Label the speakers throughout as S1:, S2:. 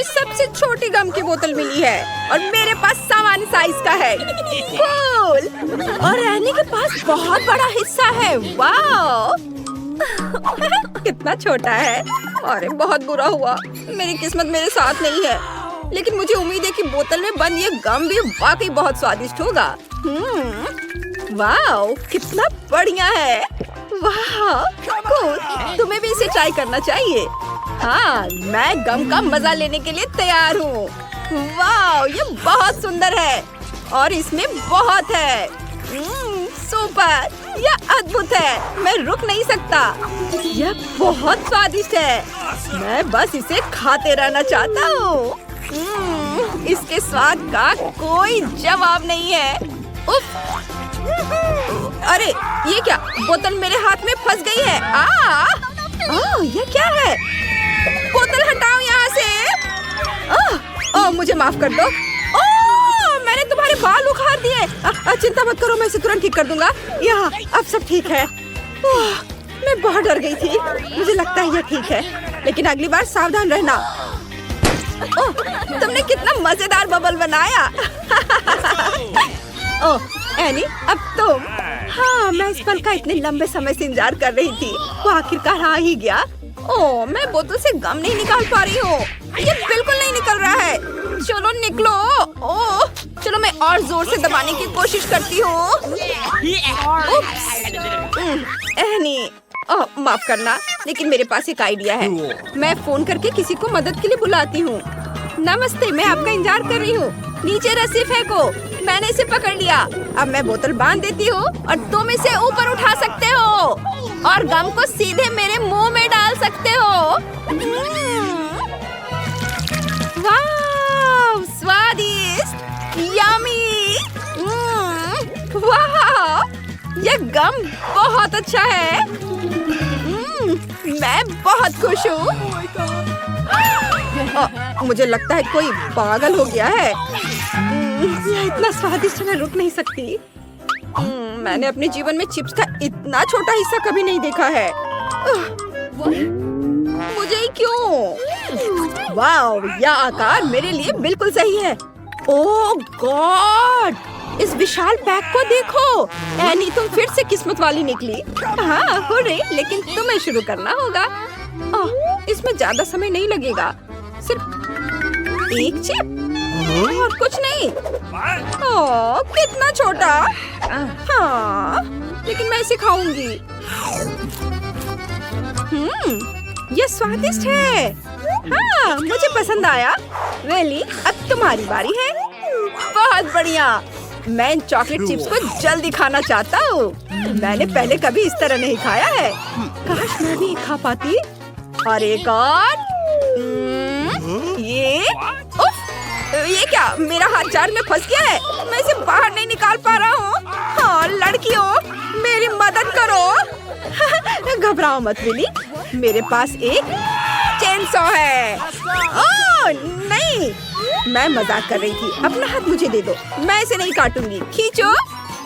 S1: मुझे सबसे छोटी गम की बोतल मिली है और मेरे पास सामान्य साइज का है। कूल। और एनी के पास बहुत बड़ा हिस्सा है। वाह कितना छोटा है। अरे बहुत बुरा हुआ, मेरी किस्मत मेरे साथ नहीं है। लेकिन मुझे उम्मीद है कि बोतल में बंद ये गम भी वाकई बहुत स्वादिष्ट होगा। वाह कितना बढ़िया है। वाह कूल, तुम्हें भी इसे ट्राई करना चाहिए। हाँ, मैं गम का मजा लेने के लिए तैयार हूँ। वाह ये बहुत सुंदर है और इसमें बहुत है। सुपर, यह अद्भुत है। मैं रुक नहीं सकता। यह बहुत स्वादिष्ट है। मैं बस इसे खाते रहना चाहता हूँ। इसके स्वाद का कोई जवाब नहीं है। उफ! अरे ये क्या, बोतल मेरे हाथ में फंस गई है। ये क्या है? बोतल हटाओ यहाँ से। मुझे माफ कर दो। मैंने तुम्हारे बाल उखाड़ दिए। चिंता मत करो, मैं इसे तुरंत ठीक कर दूंगा। यहाँ अब सब ठीक है। मैं बहुत डर गई थी। मुझे लगता है यह ठीक है, लेकिन अगली बार सावधान रहना। तुमने कितना मजेदार बबल बनाया। एनी अब तुम। हाँ, मैं इस पल का इतने लंबे समय से इंतजार कर रही थी। वो आखिरकार आ ही गया। मैं बोतल से गम नहीं निकाल पा रही हूँ। ये बिल्कुल नहीं निकल रहा है। चलो निकलो। चलो मैं और जोर से दबाने की कोशिश करती हूँ। एनी माफ करना, लेकिन मेरे पास एक आइडिया है। मैं फोन करके किसी को मदद के लिए बुलाती हूँ। नमस्ते, मैं आपका इंतजार कर रही हूँ। नीचे रस्सी फेंको। मैंने इसे पकड़ लिया। अब मैं बोतल बांध देती हूँ और तुम इसे ऊपर उठा सकते हो और गम को सीधे मेरे मुंह में डाल सकते हो। वाह स्वादिष्ट, यम्मी। वाह यह गम बहुत अच्छा है। मैं बहुत खुश हूँ। मुझे लगता है कोई पागल हो गया है। यह इतना स्वादिष्ट, मैं रुक नहीं सकती। मैंने अपने जीवन में चिप्स का इतना छोटा हिस्सा कभी नहीं देखा है। मुझे ही क्यों? वाह यह आकार मेरे लिए बिल्कुल सही है। ओह गॉड, इस विशाल पैक को देखो। एनी तुम फिर से किस्मत वाली निकली। हाँ हो रही, लेकिन तुम्हें शुरू करना होगा। इसमें ज्यादा समय नहीं लगेगा। सिर्फ एक चिप और कुछ नहीं। कितना छोटा। हाँ, लेकिन मैं इसे खाऊंगी। ये स्वादिष्ट है। हाँ, मुझे पसंद आया। वेली, अब तुम्हारी बारी है। बहुत बढ़िया। मैं इन चॉकलेट चिप्स को जल्दी खाना चाहता हूँ। मैंने पहले कभी इस तरह नहीं खाया है। काश मैं भी खा पाती। और एक और। ये क्या, मेरा हाथ जार में फंस गया है। मैं इसे बाहर नहीं निकाल पा रहा हूँ। हाँ लड़कियों, मेरी मदद करो। घबराओ मत विली, मेरे पास एक चेनसॉ है। नहीं, मैं मजाक कर रही थी। अपना हाथ मुझे दे दो, मैं इसे नहीं काटूंगी। खींचो।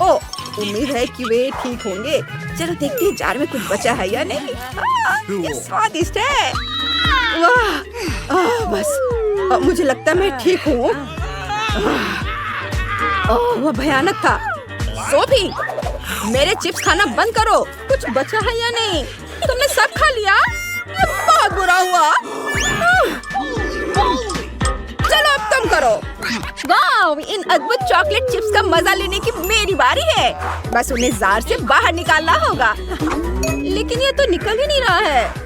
S1: उम्मीद है कि वे ठीक होंगे। चलो देखते हैं जार में कुछ बचा है या नहीं। ये स्वादिष्ट है। वाह बस मुझे लगता है मैं ठीक हूँ। वह भयानक था। सोफी, मेरे चिप्स खाना बंद करो। कुछ बचा है या नहीं? तुमने सब खा लिया? ये बहुत बुरा हुआ। चलो अब तुम करो। वाह, इन अद्भुत चॉकलेट चिप्स का मजा लेने की मेरी बारी है। बस उन्हें जार से बाहर निकालना होगा। लेकिन ये तो निकल ही नहीं रहा है।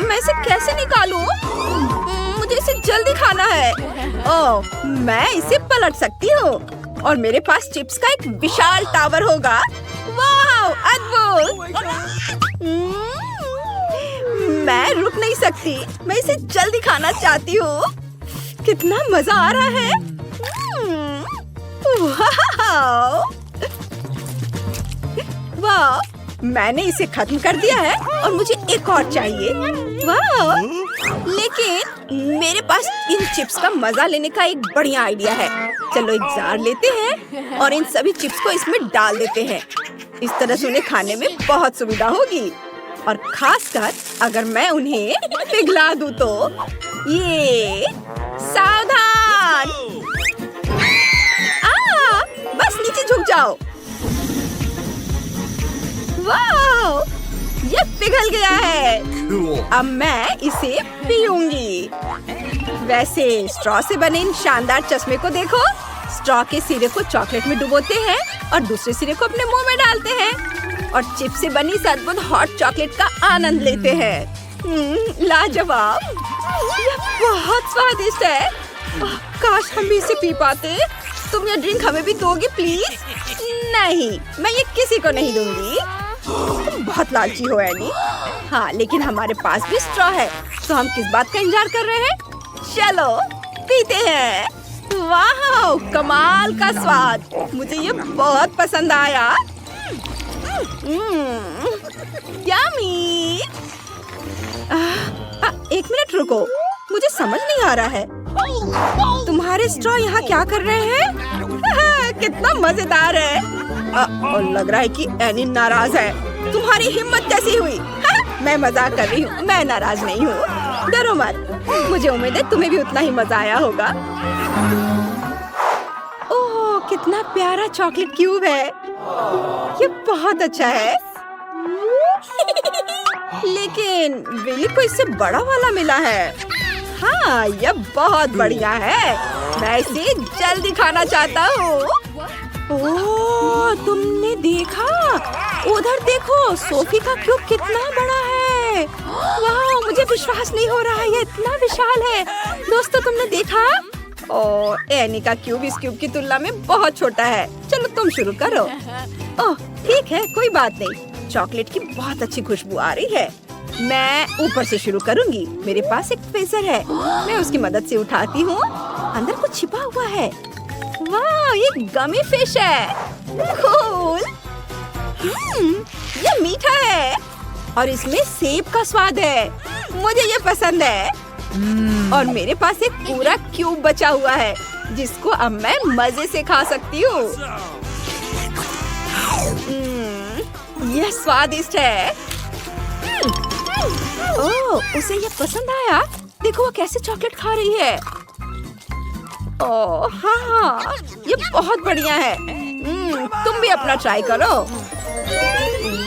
S1: मैं इसे कैसे निकालूं? मुझे इसे जल्दी खाना है। मैं इसे पलट सकती हूँ और मेरे पास चिप्स का एक विशाल टावर होगा। वाह अद्भुत। मैं रुक नहीं सकती। मैं इसे जल्दी खाना चाहती हूँ। कितना मजा आ रहा है। वाह, मैंने इसे खत्म कर दिया है और मुझे एक और चाहिए। वाह, लेकिन मेरे पास इन चिप्स का मजा लेने का एक बढ़िया आइडिया है। चलो एक जार लेते हैं और इन सभी चिप्स को इसमें डाल देते हैं। इस तरह से उन्हें खाने में बहुत सुविधा होगी और खासकर अगर मैं उन्हें पिघला दूं तो। ये सावधान। बस नीचे झुक जाओ। वाह, ये पिघल गया है। अब मैं इसे पीऊंगी। वैसे स्ट्रॉ से बने इन शानदार चश्मे को देखो। स्ट्रॉ के सिरे को चॉकलेट में डुबोते हैं और दूसरे सिरे को अपने मुंह में डालते हैं और चिप से बनी इस अद्भुत हॉट चॉकलेट का आनंद लेते हैं। लाजवाब, यह बहुत स्वादिष्ट है। काश हम भी इसे पी पाते। तुम यह ड्रिंक हमें भी दोगी प्लीज? नहीं, मैं ये किसी को नहीं दूंगी। तुम बहुत लालची हो एनी। हाँ, लेकिन हमारे पास भी स्ट्रॉ है, तो हम किस बात का इंतजार कर रहे हैं? चलो पीते हैं। वाह, कमाल का स्वाद। मुझे ये बहुत पसंद आया। यम्मी। एक मिनट रुको, मुझे समझ नहीं आ रहा है। तुम्हारे स्ट्रॉ यहाँ क्या कर रहे हैं? कितना मजेदार है। और लग रहा है कि एनी नाराज है। तुम्हारी हिम्मत कैसी हुई? मैं मजाक कर रही हूँ, मैं नाराज नहीं हूँ। डरो मत, मुझे उम्मीद है तुम्हें भी उतना ही मजा आया होगा। ओह, कितना प्यारा चॉकलेट क्यूब है। ये बहुत अच्छा है। लेकिन विली को इससे बड़ा वाला मिला है। हाँ, यह बहुत बढ़िया है। मैं इसे जल्दी खाना चाहता हूँ। ओह, तुमने देखा? उधर देखो, सोफी का क्यूब कितना बड़ा है। वाह, मुझे विश्वास नहीं हो रहा है, ये इतना विशाल है। दोस्तों, तुमने देखा? ओह, एनी का क्यूब इस क्यूब की तुलना में बहुत छोटा है। चलो तुम शुरू करो। ओह, ठीक है, कोई बात नहीं। चॉकलेट की बहुत अच्छी खुशबू आ रही है। मैं ऊपर से शुरू करूंगी। मेरे पास एक ट्विज़र है, मैं उसकी मदद से उठाती हूँ। अंदर कुछ छिपा हुआ है। वाह, ये गमी फिश है। कूल। ये मीठा है और इसमें सेब का स्वाद है। मुझे ये पसंद है। और मेरे पास एक पूरा क्यूब बचा हुआ है, जिसको अब मैं मजे से खा सकती हूँ। यह स्वादिष्ट है। ओह, उसे ये पसंद आया। देखो वो कैसे चॉकलेट खा रही है। ओह हाँ, ये बहुत बढ़िया है। तुम भी अपना ट्राई करो।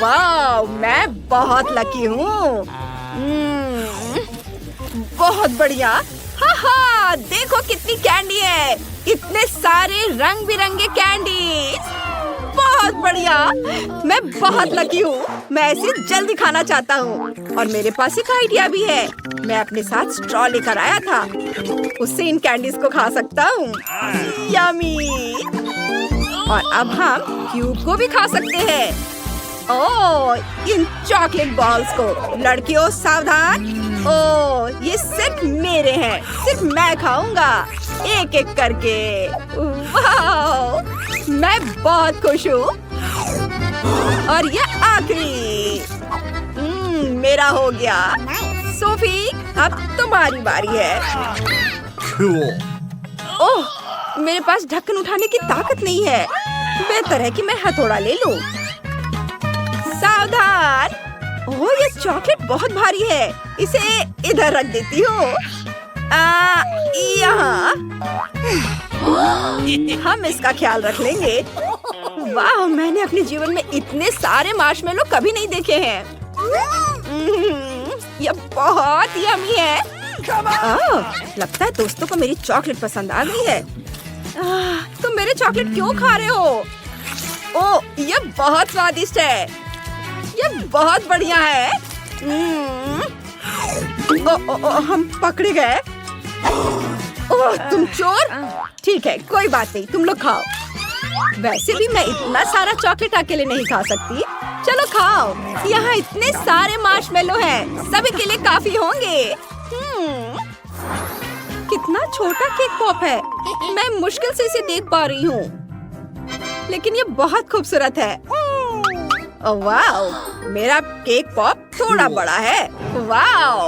S1: वाह, मैं बहुत लकी हूँ। बहुत बढ़िया। हाँ हाँ, देखो कितनी कैंडी है। इतने सारे रंग बिरंगे कैंडी। बहुत बढ़िया। मैं बहुत लकी हूँ। मैं इसे जल्दी खाना चाहता हूँ। और मेरे पास एक आइडिया भी है। मैं अपने साथ स्ट्रॉ लेकर आया था, उससे इन कैंडीज को खा सकता हूँ। यम्मी। और अब हम क्यूब को भी खा सकते हैं। ओह, इन चॉकलेट बॉल्स को। लड़कियों सावधान। ओह, ये सिर्फ मेरे हैं, सिर्फ मैं खाऊंगा एक एक करके। वाह, मैं बहुत खुश हूँ। और ये आखिरी। मेरा हो गया। सोफी, अब तुम्हारी बारी है। ओह, मेरे पास ढक्कन उठाने की ताकत नहीं है। बेहतर है कि मैं हथौड़ा ले लूं। सावधान। ओह, ये चॉकलेट बहुत भारी है। इसे इधर रख देती हूँ। यहाँ हम इसका ख्याल रख लेंगे। वाह, मैंने अपने जीवन में इतने सारे मार्शमेलो कभी नहीं देखे हैं। ये बहुत यम्मी है। लगता है दोस्तों को मेरी चॉकलेट पसंद आ गई है। तुम मेरे चॉकलेट क्यों खा रहे हो? ओह, ये बहुत स्वादिष्ट है। ये बहुत बढ़िया है। हम पकड़े गए। ओह, तुम चोर। ठीक है, कोई बात नहीं, तुम लोग खाओ। वैसे भी मैं इतना सारा चॉकलेट अकेले नहीं खा सकती। चलो खाओ। यहाँ इतने सारे मार्शमेलो हैं, सभी के लिए काफी होंगे। कितना छोटा केक पॉप है। मैं मुश्किल से इसे देख पा रही हूँ, लेकिन ये बहुत खूबसूरत है। वाह, मेरा केक पॉप थोड़ा बड़ा है। वाह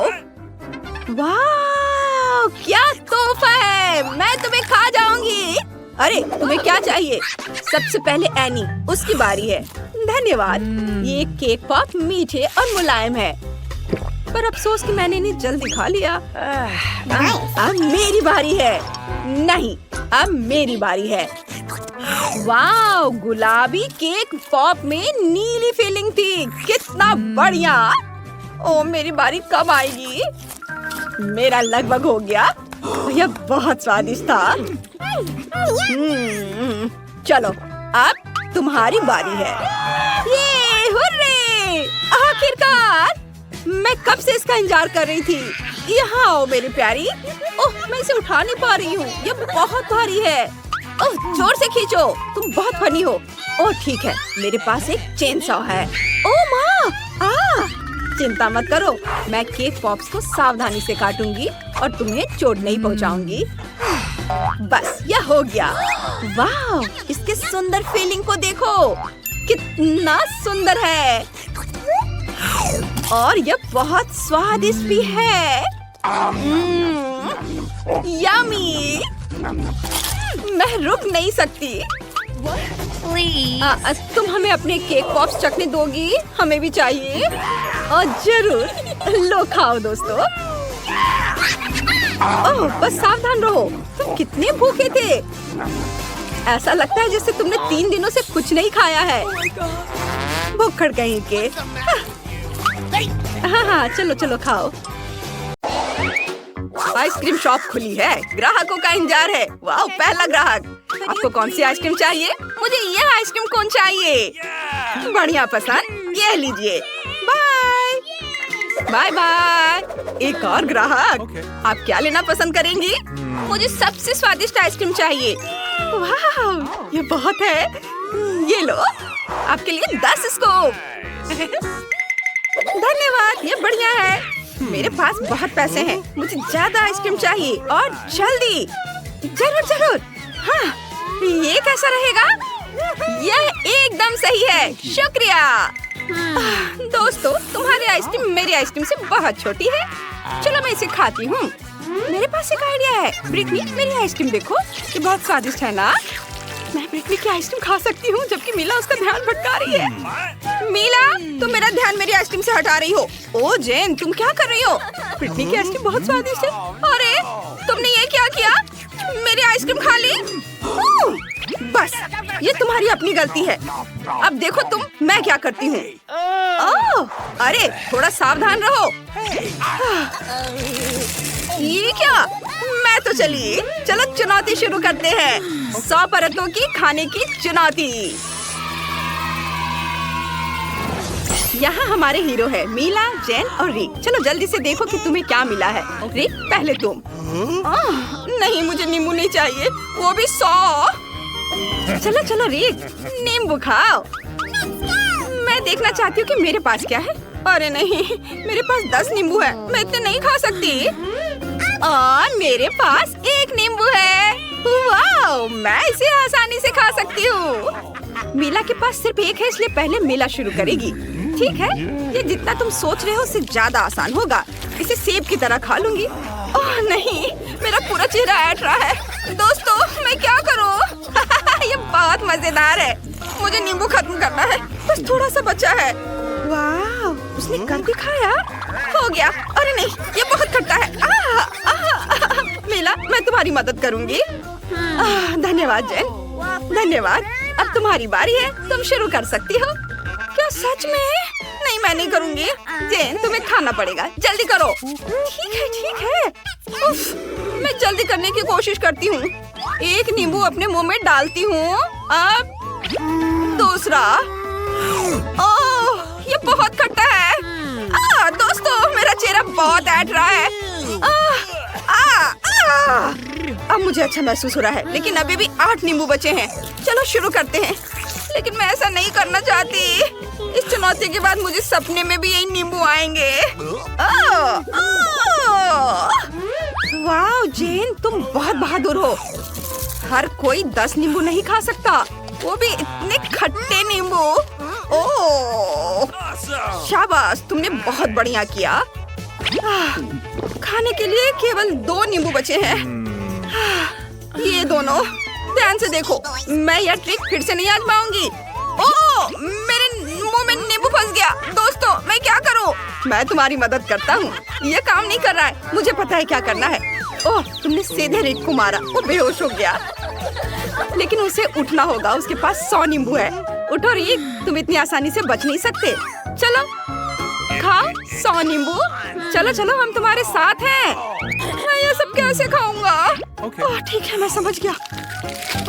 S1: वाह, क्या तोहफा है। मैं तुम्हें खा जाऊंगी। अरे, तुम्हें क्या चाहिए? सबसे पहले एनी, उसकी बारी है। धन्यवाद। ये केक पॉप मीठे और मुलायम है। पर अफसोस कि मैंने इन्हें जल्दी खा लिया। अब मेरी बारी है। नहीं, अब मेरी बारी है। वाह, गुलाबी केक पॉप में नीली फीलिंग थी। कितना बढ़िया। ओ, मेरी बारी कब आएगी? मेरा लगभग हो गया। यह बहुत स्वादिष्ट था। चलो, अब तुम्हारी बारी है। ये हुर्रे! आखिरकार! मैं कब से इसका इंतजार कर रही थी। यहाँ आओ मेरी प्यारी। ओह, मैं इसे उठा नहीं पा रही हूँ। यह बहुत भारी है। ओह, जोर से खींचो। तुम बहुत फनी हो। ओह, ठीक है, मेरे पास एक चेन सॉ है। ओह माँ! चिंता मत करो, मैं केक पॉप्स को सावधानी से काटूंगी और तुम्हें चोट नहीं पहुंचाऊंगी। बस, यह हो गया। वाह, इसके सुंदर फीलिंग को देखो। कितना सुंदर है और यह बहुत स्वादिष्ट भी है। यम्मी! मैं रुक नहीं सकती। तुम हमें अपने केक पॉप्स चखने दोगी? हमें भी चाहिए। और जरूर। लो, खाओ दोस्तों। ओह, बस सावधान रहो। तुम कितने भूखे थे। ऐसा लगता है जैसे तुमने 3 दिनों से कुछ नहीं खाया है। भूखड़ कहीं के। हाँ, चलो चलो खाओ। आइसक्रीम शॉप खुली है। ग्राहकों का इंतजार है। वाह, पहला ग्राहक। आपको कौन सी आइसक्रीम चाहिए? मुझे यह आइसक्रीम कोन चाहिए। बढ़िया पसंद, ये लीजिए। Bye bye bye. एक और ग्राहक। आप क्या लेना पसंद करेंगी? मुझे सबसे स्वादिष्ट आइसक्रीम चाहिए। वाह, ये बहुत है। ये लो, आपके लिए 10 स्कूप। धन्यवाद, ये बढ़िया है। मेरे पास बहुत पैसे हैं। मुझे ज्यादा आइसक्रीम चाहिए और जल्दी। जरूर जरूर। हाँ, ये कैसा रहेगा? यह एकदम सही है। शुक्रिया। दोस्तों, तुम्हारी आइसक्रीम मेरी आइसक्रीम से बहुत छोटी है। चलो मैं इसे खाती हूँ। मेरे पास एक आइडिया है। ब्रिटनी, मेरी आइसक्रीम देखो, ये बहुत स्वादिष्ट है ना? मैं ब्रिटनी की आइसक्रीम खा सकती हूँ जबकि मीला उसका ध्यान भटका रही है। मीला, तुम मेरा ध्यान मेरी आइसक्रीम से हटा रही हो। ओ जेन, तुम क्या कर रही हो? ब्रिटनी की आइसक्रीम बहुत स्वादिष्ट है। अरे, तुमने ये क्या किया? मेरी आइसक्रिम खा ली। बस, ये तुम्हारी अपनी गलती है। अब देखो तुम, मैं क्या करती हूँ। अरे, थोड़ा सावधान रहो। ये क्या? मैं तो चलिए, चलो चुनौती शुरू करते हैं। 100 परतों की खाने की चुनौती। यहाँ हमारे हीरो है मीला, जेन और रिक। चलो जल्दी से देखो कि तुम्हें क्या मिला है। रिक, पहले तुम। नहीं, मुझे नींबू नहीं चाहिए, वो भी 100। चलो चलो रिक, नींबू खाओ। मैं देखना चाहती हूँ कि मेरे पास क्या है। अरे नहीं, मेरे पास 10 नींबू है। मैं इतने नहीं खा सकती। और मेरे पास 1 नींबू है। वाह, मैं इसे आसानी से खा सकती हूँ। मीला के पास सिर्फ 1 है, इसलिए पहले मीला शुरू करेगी। ठीक है, ये जितना तुम सोच रहे हो उससे ज्यादा आसान होगा। इसे सेब की तरह खा लूंगी। ओह नहीं, मेरा पूरा चेहरा ऐंठ रहा है। दोस्तों, मैं क्या करूँ? ये बहुत मजेदार है। मुझे नींबू खत्म करना है। बस थोड़ा सा बचा है। वाह, उसने कर दिखाया। हो गया। अरे नहीं, ये बहुत खट्टा है। मीला, मैं तुम्हारी मदद करूंगी। धन्यवाद जेन, धन्यवाद। अब तुम्हारी बारी है, तुम शुरू कर सकती हो। क्या सच में? नहीं, मैं नहीं करूंगी। जेन, तुम्हें खाना पड़ेगा, जल्दी करो। ठीक है ठीक है। उफ, मैं जल्दी करने की कोशिश करती हूँ। 1 नींबू अपने मुंह में डालती हूँ। अब दूसरा। ओह, ये बहुत खट्टा है। दोस्तों, मेरा चेहरा बहुत ऐंठ रहा है। अब मुझे अच्छा महसूस हो रहा है, लेकिन अभी भी 8 नींबू बचे हैं। चलो शुरू करते हैं। लेकिन मैं ऐसा नहीं करना चाहती। इस चुनौती के बाद मुझे सपने में भी यही नींबू आएंगे। वाह जेन, तुम बहुत बहादुर हो। हर कोई 10 नींबू नहीं खा सकता, वो भी इतने खट्टे नींबू। ओह, शाबाश, तुमने बहुत बढ़िया किया। खाने के लिए केवल 2 नींबू बचे हैं। ये दोनों, ध्यान से देखो। मैं यह ट्रिक फिर से नहीं आजमाऊंगी। ओह, मेरे मुंह में नींबू फंस फंस गया। दोस्तों मैं क्या करूं? मैं तुम्हारी मदद करता हूँ। ये काम नहीं कर रहा है। मुझे पता है क्या करना है। ओह, तुमने सीधे रिक को मारा। वो बेहोश हो गया। लेकिन उसे उठना होगा। उसके पास 100 नींबू है। उठो रिक, तुम इतनी आसानी से बच नहीं सकते। चलो खाओ 100 नींबू। चलो चलो, हम तुम्हारे साथ हैं। मैं ये सब कैसे खाऊंगा? ओह ठीक है, मैं समझ गया।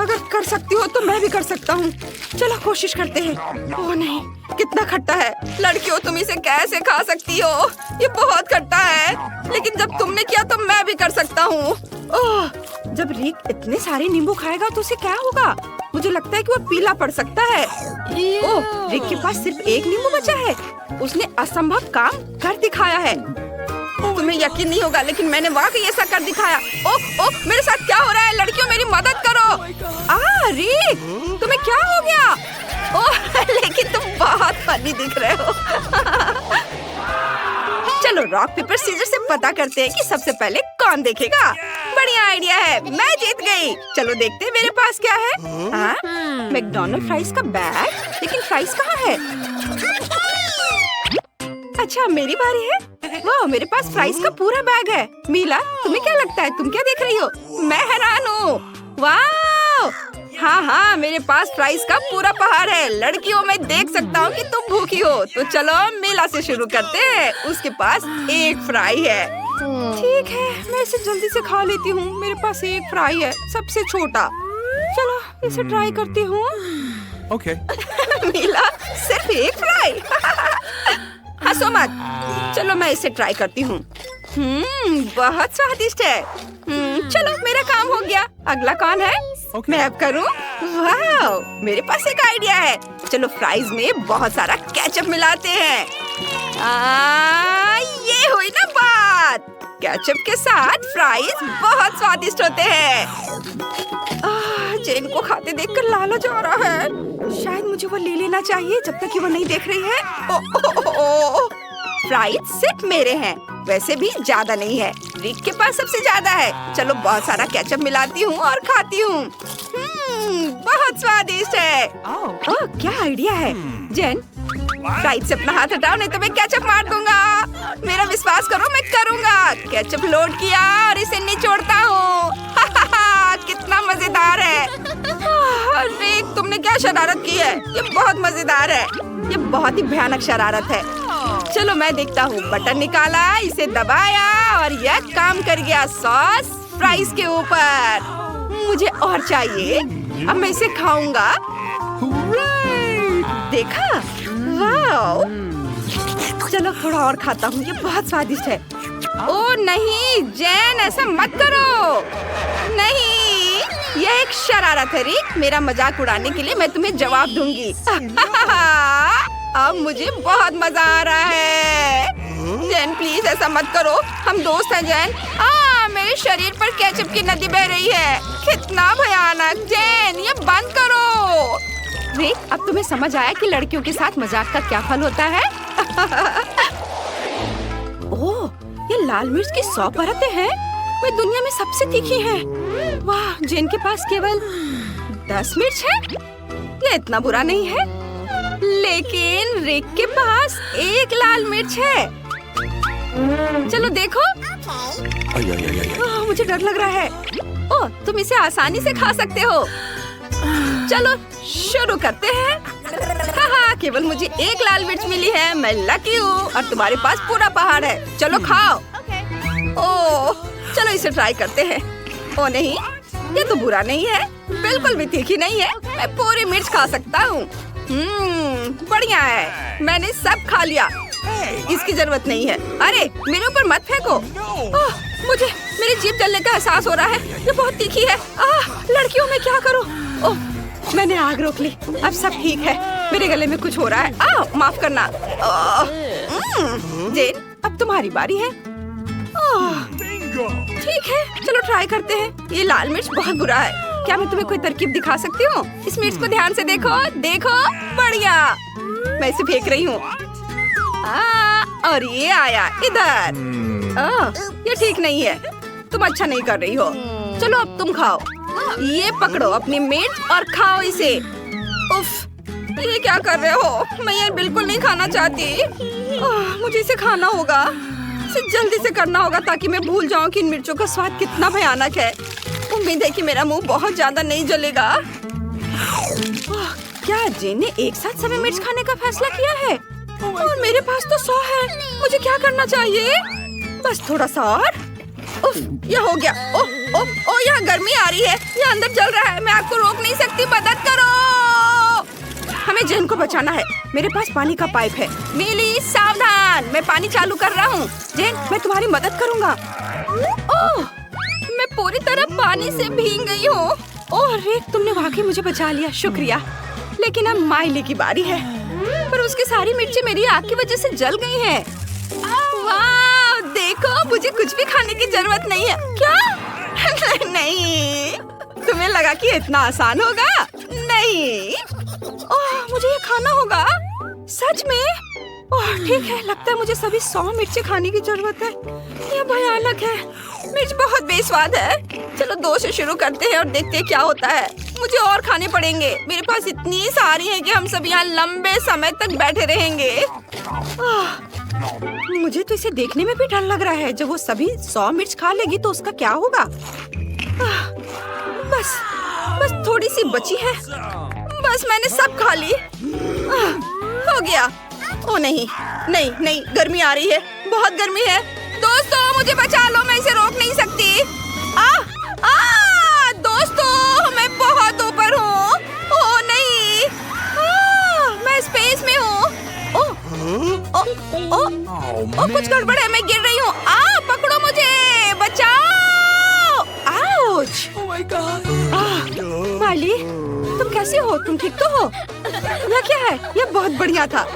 S1: अगर कर सकती हो तो मैं भी कर सकता हूँ। चलो कोशिश करते हैं। ओह नहीं, कितना खट्टा है। लड़कियों, तुम इसे कैसे खा सकती हो? ये बहुत खट्टा है। लेकिन जब तुमने किया तो मैं भी कर सकता हूँ। ओह, जब रिक इतने सारे नींबू खाएगा तो उसे क्या होगा? मुझे लगता है कि वो पीला पड़ सकता है। ओह, रिक के पास सिर्फ 1 नींबू बचा है। उसने असंभव काम कर दिखाया है। तुम्हें यकीन नहीं होगा, लेकिन मैंने वाकई ऐसा कर दिखाया। ओह ओह, मेरे साथ क्या हो रहा है? लड़कियों, मेरी मदद करो। रिक, तुम्हें क्या हो गया? ओह, लेकिन तुम बहुत फनी दिख रहे हो। चलो रॉक पेपर सीजर से पता करते हैं कि सबसे पहले कौन देखेगा। बढ़िया आइडिया है, मैं जीत गई। चलो देखते हैं मेरे पास क्या है। मैकडॉनल्ड फ्राइज का बैग, लेकिन फ्राइज कहाँ है? अच्छा, मेरी बारी है। वाह, मेरे पास फ्राइज का पूरा बैग है। मीला, तुम्हें क्या लगता है? तुम क्या देख रही हो? मैं हैरान हूँ। वाह, हाँ, मेरे पास फ्राइज का पूरा पहाड़ है। लड़कियों, मैं देख सकता हूँ कि तुम भूखी हो। तो चलो मीला से शुरू करते हैं। उसके पास 1 फ्राई है। ठीक है, मैं इसे जल्दी से खा लेती हूँ। मेरे पास 1 फ्राई है, सबसे छोटा। चलो इसे ट्राई करती हूँ।
S2: Okay.
S1: मीला, सिर्फ 1 फ्राई? हंसो मत। चलो मैं इसे ट्राई करती हूँ। बहुत स्वादिष्ट है। चलो मेरा काम हो गया। अगला कौन है?
S2: Okay.
S1: मैं अब करूँ? वाह, मेरे पास एक आइडिया है। चलो फ्राइज में बहुत सारा केचप मिलाते हैं। ये हुई ना बात। केचप के साथ फ्राइज बहुत स्वादिष्ट होते हैं। जेन को खाते देखकर लालच आ रहा है। शायद मुझे वो ले लेना चाहिए जब तक कि वो नहीं देख रही है। फ्राइज सिर्फ मेरे हैं, वैसे भी ज्यादा नहीं है। रिक के पास सबसे ज्यादा है। चलो बहुत सारा केचप मिलाती हूँ और खाती हूँ। बहुत स्वादिष्ट है। ओह, क्या आइडिया है। जेन, फ्राइज से अपना हाथ हटाओ, नहीं तो मैं केचप मार दूंगा। मेरा विश्वास करो, मैं करूँगा। केचप लोड किया और इसे निचोड़ता हूँ। कितना मजेदार है। रिक, तुमने क्या शरारत की है? ये बहुत मजेदार है। ये बहुत ही भयानक शरारत है। चलो मैं देखता हूँ। बटन निकाला, इसे दबाया और यह काम कर गया। सॉस फ्राइज के ऊपर। मुझे और चाहिए। अब मैं इसे खाऊंगा। देखा? वाह, चलो थोड़ा और खाता हूँ। ये बहुत स्वादिष्ट है। ओह नहीं जैन, ऐसा मत करो। नहीं, यह एक शरारत है रिक। मेरा मजाक उड़ाने के लिए मैं तुम्हें जवाब दूंगी। अब मुझे बहुत मजा आ रहा है। जैन प्लीज ऐसा मत करो, हम दोस्त हैं जैन। मेरे शरीर पर केचप की नदी बह रही है। कितना भयानक। जैन, ये बंद करो। रिक, अब तुम्हें समझ आया कि लड़कियों के साथ मजाक का क्या फल होता है? ओह, ये लाल मिर्च की 100 परतें हैं। वे दुनिया में सबसे तीखी हैं। वाह, जेन के पास केवल 10 मिर्च है। ये इतना बुरा नहीं है। लेकिन रिक के पास 1 लाल मिर्च है। चलो देखो। मुझे डर लग रहा है। ओह, तुम इसे आसानी से खा सकते हो। चलो शुरू करते हैं। केवल मुझे 1 लाल मिर्च मिली है। मैं लकी हूँ और तुम्हारे पास पूरा पहाड़ है। चलो खाओ। ओह, चलो इसे ट्राई करते हैं। ओह नहीं, ये तो बुरा नहीं है। बिल्कुल भी तीखी नहीं है। मैं पूरी मिर्च खा सकता हूँ। बढ़िया है। मैंने सब खा लिया। इसकी जरूरत नहीं है। अरे मेरे ऊपर मत फेंको। मुझे मेरी जीभ जलने का एहसास हो रहा है। ये बहुत तीखी है। लड़कियों, मैं क्या करूँ? ओह, मैंने आग रोक ली। अब सब ठीक है। मेरे गले में कुछ हो रहा है। माफ करना। जेन, अब तुम्हारी बारी है। ठीक है, चलो ट्राई करते हैं। ये लाल मिर्च बहुत बुरा है। क्या मैं तुम्हें कोई तरकीब दिखा सकती हूँ? इस मिर्च को ध्यान से देखो। देखो, बढ़िया। मैं इसे फेंक रही हूँ। और ये आया इधर। ये ठीक नहीं है। तुम अच्छा नहीं कर रही हो। चलो अब तुम खाओ। ये पकड़ो अपनी मिर्च और खाओ इसे। उफ, ये क्या कर रहे हो? मैं ये बिल्कुल नहीं खाना चाहती। मुझे इसे खाना होगा। इसे जल्दी से करना होगा ताकि मैं भूल जाऊं कि इन मिर्चों का स्वाद कितना भयानक है। उम्मीद है कि मेरा मुंह बहुत ज्यादा नहीं जलेगा। क्या जेन ने एक साथ सभी मिर्च खाने का फैसला किया है? और मेरे पास तो 100 है। मुझे क्या करना चाहिए? बस थोड़ा सा और। उफ, यह हो गया। ओह ओह ओह, यहाँ गर्मी आ रही है। यह अंदर जल रहा है। मैं आपको रोक नहीं सकती। मदद करो। हमें जेन को बचाना है। मेरे पास पानी का पाइप है। मिली सावधान, मैं पानी चालू कर रहा हूँ। जेन, मैं तुम्हारी मदद करूँगा। ओह, मैं पूरी तरह पानी से भीग गई हूँ। ओह रिक, तुमने वाकई मुझे बचा लिया। शुक्रिया। लेकिन अब माइली की बारी है। पर उसकी सारी मिर्ची मेरी आग की वजह से जल गई हैं। वाह, देखो, मुझे कुछ भी खाने की जरूरत नहीं है। क्या? नहीं, तुम्हें लगा कि इतना आसान होगा? नहीं। ओह, मुझे ये खाना होगा। सच में? ओह, ठीक है। लगता है मुझे सभी 100 मिर्ची खाने की जरूरत है। यह भयानक है। मिर्च बहुत बेस्वाद है। चलो 2 से शुरू करते हैं और देखते हैं क्या होता है। मुझे और खाने पड़ेंगे। मेरे पास इतनी सारी हैं कि हम सब यहाँ लंबे समय तक बैठे रहेंगे। मुझे तो इसे देखने में भी डर लग रहा है। जब वो सभी 100 मिर्च खा लेगी तो उसका क्या होगा? बस थोड़ी सी बची है। बस मैंने सब खा ली। हो गया। ओ नहीं, नहीं नहीं, गर्मी आ रही है। बहुत गर्मी है। दोस्तों, मुझे बचा लो। मैं इसे रोक नहीं सकती। दोस्तों, मैं बहुत ऊपर हूँ। ओह नहीं, मैं स्पेस में हूँ। कुछ गड़बड़ है। मैं गिर रही हूँ। पकड़ो मुझे, बचाओ। आउच। माली, तुम कैसे हो? तुम ठीक तो हो? यह क्या है? यह बहुत बढ़िया था।